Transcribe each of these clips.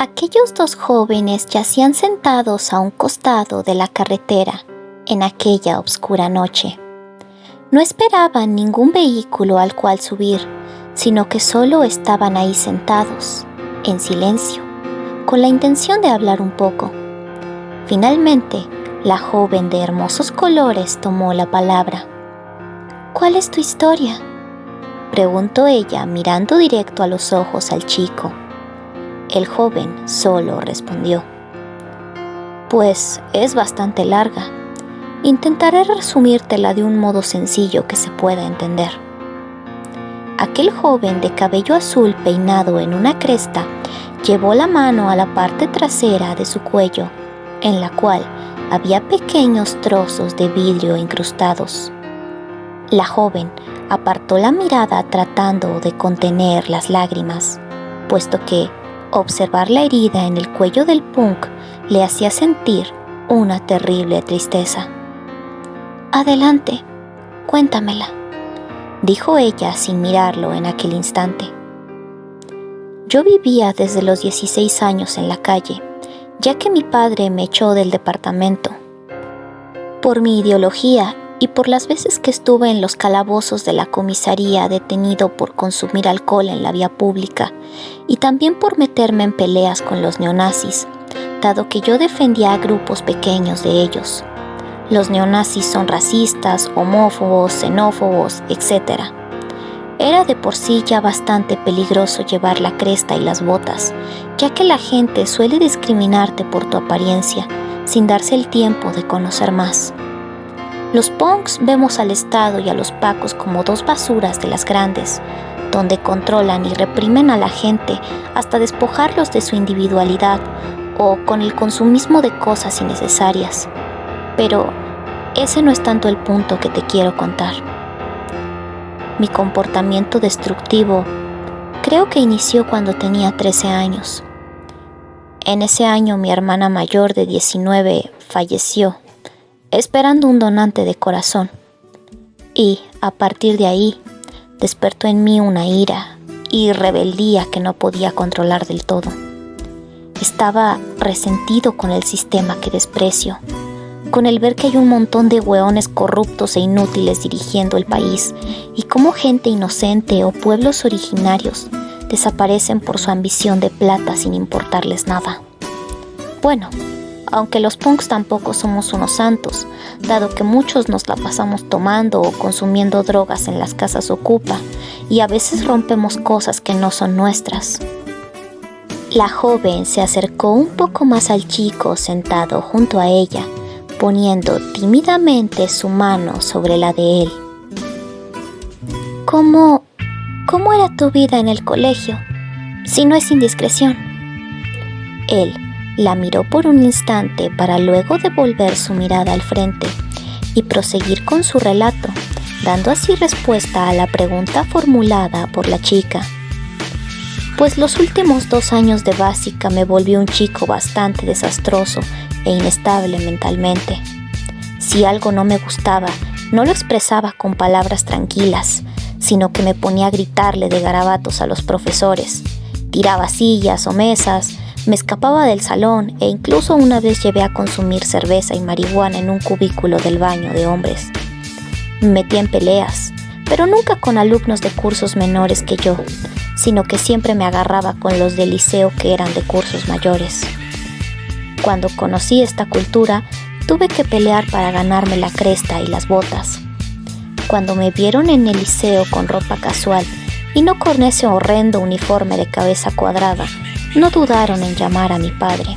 Aquellos dos jóvenes yacían sentados a un costado de la carretera en aquella oscura noche. No esperaban ningún vehículo al cual subir, sino que solo estaban ahí sentados, en silencio, con la intención de hablar un poco. Finalmente, la joven de hermosos colores tomó la palabra. «¿Cuál es tu historia?», preguntó ella mirando directo a los ojos al chico. El joven solo respondió: «Pues es bastante larga. Intentaré resumírtela de un modo sencillo que se pueda entender». Aquel joven de cabello azul peinado en una cresta llevó la mano a la parte trasera de su cuello, en la cual había pequeños trozos de vidrio incrustados. La joven apartó la mirada tratando de contener las lágrimas, puesto que observar la herida en el cuello del punk le hacía sentir una terrible tristeza. «Adelante, cuéntamela», dijo ella sin mirarlo en aquel instante. «Yo vivía desde los 16 años en la calle, ya que mi padre me echó del departamento. Por mi ideología y por las veces que estuve en los calabozos de la comisaría detenido por consumir alcohol en la vía pública y también por meterme en peleas con los neonazis, dado que yo defendía a grupos pequeños de ellos. Los neonazis son racistas, homófobos, xenófobos, etc. Era de por sí ya bastante peligroso llevar la cresta y las botas, ya que la gente suele discriminarte por tu apariencia, sin darse el tiempo de conocer más. Los punks vemos al Estado y a los pacos como dos basuras de las grandes, donde controlan y reprimen a la gente hasta despojarlos de su individualidad o con el consumismo de cosas innecesarias. Pero ese no es tanto el punto que te quiero contar. Mi comportamiento destructivo creo que inició cuando tenía 13 años. En ese año mi hermana mayor de 19 falleció, esperando un donante de corazón. Y a partir de ahí, despertó en mí una ira y rebeldía que no podía controlar del todo. Estaba resentido con el sistema que desprecio, con el ver que hay un montón de hueones corruptos e inútiles dirigiendo el país y cómo gente inocente o pueblos originarios desaparecen por su ambición de plata sin importarles nada. Bueno, aunque los punks tampoco somos unos santos, dado que muchos nos la pasamos tomando o consumiendo drogas en las casas ocupa y a veces rompemos cosas que no son nuestras. La joven se acercó un poco más al chico sentado junto a ella, poniendo tímidamente su mano sobre la de él. ¿Cómo era tu vida en el colegio, si no es indiscreción? Él la miró por un instante para luego devolver su mirada al frente y proseguir con su relato, dando así respuesta a la pregunta formulada por la chica. Pues los últimos 2 años de básica me volví un chico bastante desastroso e inestable mentalmente. Si algo no me gustaba, no lo expresaba con palabras tranquilas, sino que me ponía a gritarle de garabatos a los profesores, tiraba sillas o mesas, me escapaba del salón e incluso una vez llevé a consumir cerveza y marihuana en un cubículo del baño de hombres. Me metí en peleas, pero nunca con alumnos de cursos menores que yo, sino que siempre me agarraba con los del liceo que eran de cursos mayores. Cuando conocí esta cultura, tuve que pelear para ganarme la cresta y las botas. Cuando me vieron en el liceo con ropa casual y no con ese horrendo uniforme de cabeza cuadrada, no dudaron en llamar a mi padre.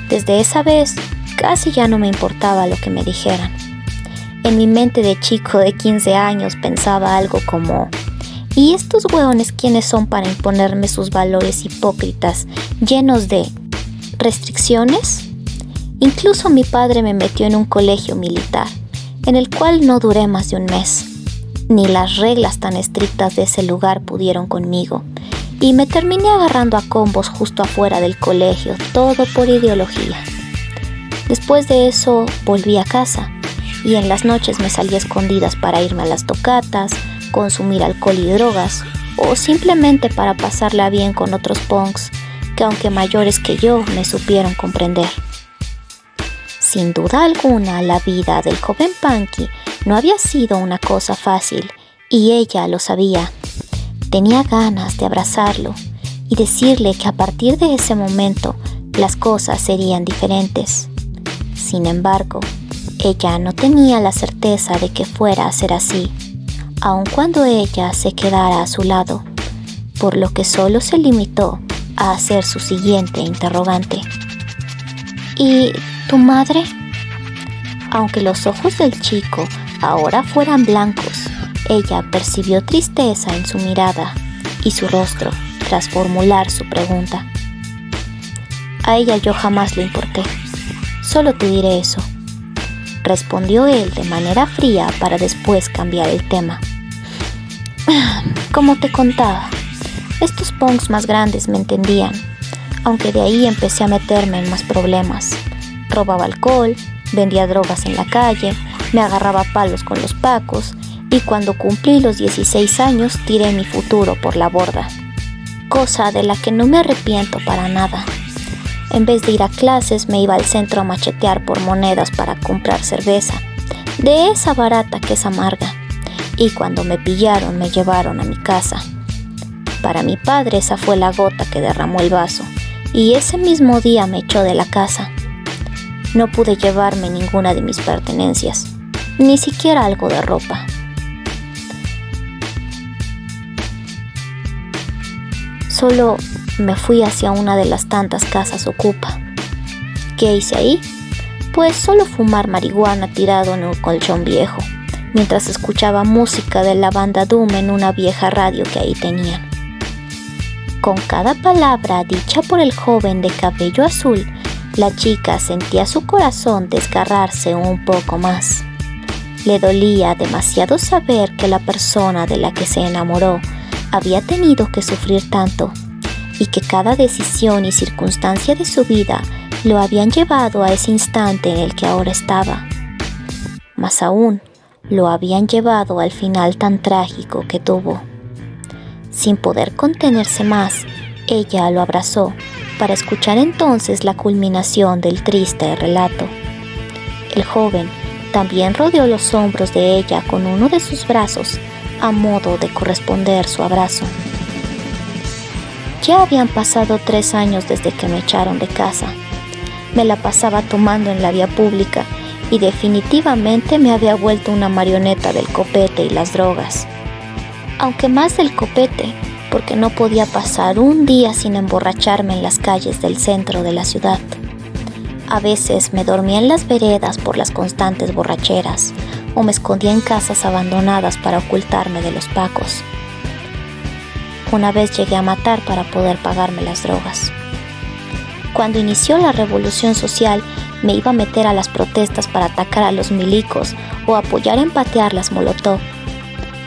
Desde esa vez, casi ya no me importaba lo que me dijeran. En mi mente de chico de 15 años pensaba algo como: ¿y estos hueones quiénes son para imponerme sus valores hipócritas, llenos de restricciones? Incluso mi padre me metió en un colegio militar, en el cual no duré más de un mes. Ni las reglas tan estrictas de ese lugar pudieron conmigo, y me terminé agarrando a combos justo afuera del colegio, todo por ideología. Después de eso volví a casa, y en las noches me salí a escondidas para irme a las tocatas, consumir alcohol y drogas, o simplemente para pasarla bien con otros punks que aunque mayores que yo me supieron comprender. Sin duda alguna, la vida del joven Punky no había sido una cosa fácil y ella lo sabía. Tenía ganas de abrazarlo y decirle que a partir de ese momento las cosas serían diferentes. Sin embargo, ella no tenía la certeza de que fuera a ser así, aun cuando ella se quedara a su lado, por lo que solo se limitó a hacer su siguiente interrogante. ¿Y tu madre? Aunque los ojos del chico ahora fueran blancos, ella percibió tristeza en su mirada y su rostro tras formular su pregunta. A ella yo jamás le importé, solo te diré eso, respondió él de manera fría para después cambiar el tema. Como te contaba, estos punks más grandes me entendían, aunque de ahí empecé a meterme en más problemas. Robaba alcohol, vendía drogas en la calle, me agarraba a palos con los pacos y cuando cumplí los 16 años tiré mi futuro por la borda, cosa de la que no me arrepiento para nada. En vez de ir a clases me iba al centro a machetear por monedas para comprar cerveza, de esa barata que es amarga, y cuando me pillaron me llevaron a mi casa. Para mi padre esa fue la gota que derramó el vaso, y ese mismo día me echó de la casa. No pude llevarme ninguna de mis pertenencias, ni siquiera algo de ropa. Solo me fui hacia una de las tantas casas ocupa. ¿Qué hice ahí? Pues solo fumar marihuana tirado en un colchón viejo, mientras escuchaba música de la banda Doom en una vieja radio que ahí tenían. Con cada palabra dicha por el joven de cabello azul, la chica sentía su corazón desgarrarse un poco más. Le dolía demasiado saber que la persona de la que se enamoró había tenido que sufrir tanto y que cada decisión y circunstancia de su vida lo habían llevado a ese instante en el que ahora estaba. Más aún, lo habían llevado al final tan trágico que tuvo. Sin poder contenerse más, ella lo abrazó para escuchar entonces la culminación del triste relato. El joven también rodeó los hombros de ella con uno de sus brazos a modo de corresponder su abrazo. Ya habían pasado 3 años desde que me echaron de casa. Me la pasaba tomando en la vía pública y definitivamente me había vuelto una marioneta del copete y las drogas. Aunque más del copete, porque no podía pasar un día sin emborracharme en las calles del centro de la ciudad. A veces me dormía en las veredas por las constantes borracheras o me escondía en casas abandonadas para ocultarme de los pacos. Una vez llegué a matar para poder pagarme las drogas. Cuando inició la revolución social, me iba a meter a las protestas para atacar a los milicos o apoyar en patear las molotov.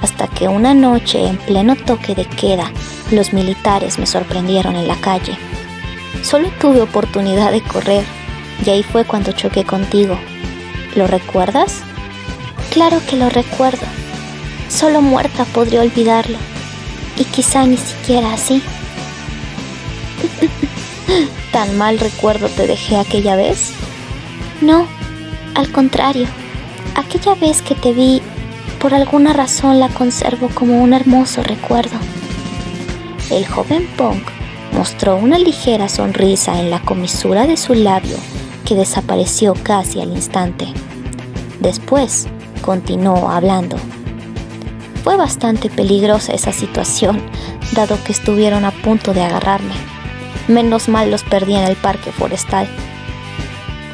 Hasta que una noche, en pleno toque de queda, los militares me sorprendieron en la calle. Solo tuve oportunidad de correr, y ahí fue cuando choqué contigo. ¿Lo recuerdas? Claro que lo recuerdo. Solo muerta podría olvidarlo. Y quizá ni siquiera así. ¿Tan mal recuerdo te dejé aquella vez? No, al contrario. Aquella vez que te vi, por alguna razón la conservo como un hermoso recuerdo. El joven punk mostró una ligera sonrisa en la comisura de su labio que desapareció casi al instante. Después continuó hablando. Fue bastante peligrosa esa situación, dado que estuvieron a punto de agarrarme. Menos mal los perdí en el parque forestal.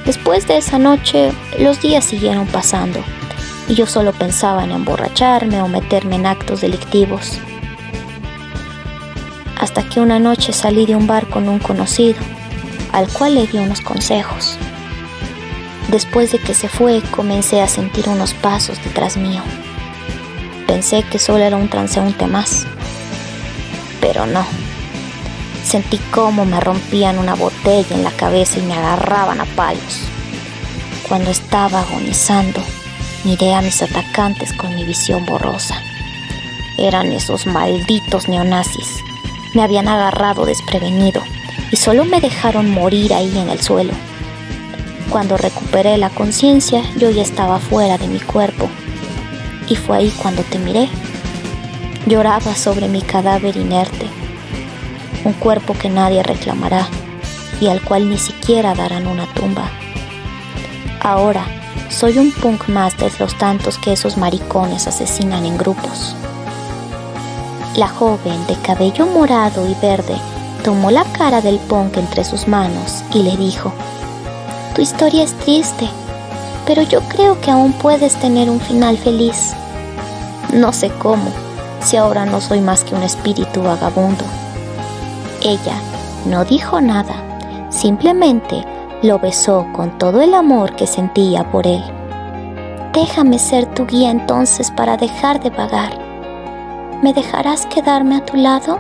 Después de esa noche, los días siguieron pasando, y yo solo pensaba en emborracharme o meterme en actos delictivos. Hasta que una noche salí de un bar con un conocido, al cual le di unos consejos. Después de que se fue, comencé a sentir unos pasos detrás mío. Pensé que solo era un transeúnte más, pero no. Sentí cómo me rompían una botella en la cabeza y me agarraban a palos. Cuando estaba agonizando, miré a mis atacantes con mi visión borrosa. Eran esos malditos neonazis. Me habían agarrado desprevenido y solo me dejaron morir ahí en el suelo. Cuando recuperé la conciencia, yo ya estaba fuera de mi cuerpo, y fue ahí cuando te miré. Lloraba sobre mi cadáver inerte, un cuerpo que nadie reclamará y al cual ni siquiera darán una tumba. Ahora soy un punk más de los tantos que esos maricones asesinan en grupos. La joven de cabello morado y verde tomó la cara del punk entre sus manos y le dijo: tu historia es triste, pero yo creo que aún puedes tener un final feliz. No sé cómo, si ahora no soy más que un espíritu vagabundo. Ella no dijo nada, simplemente lo besó con todo el amor que sentía por él. Déjame ser tu guía entonces para dejar de vagar. ¿Me dejarás quedarme a tu lado?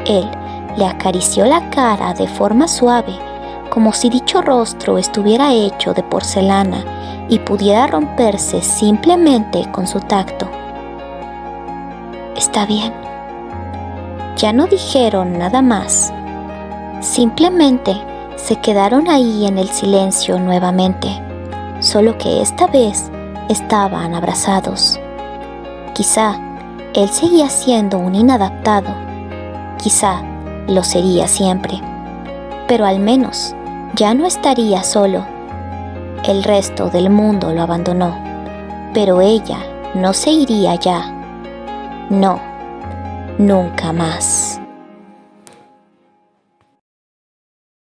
Él le acarició la cara de forma suave, como si dicho rostro estuviera hecho de porcelana y pudiera romperse simplemente con su tacto. Está bien. Ya no dijeron nada más. Simplemente se quedaron ahí en el silencio nuevamente, solo que esta vez estaban abrazados. Quizá él seguía siendo un inadaptado, quizá lo sería siempre, pero al menos ya no estaría solo. El resto del mundo lo abandonó, pero ella no se iría ya. No, nunca más.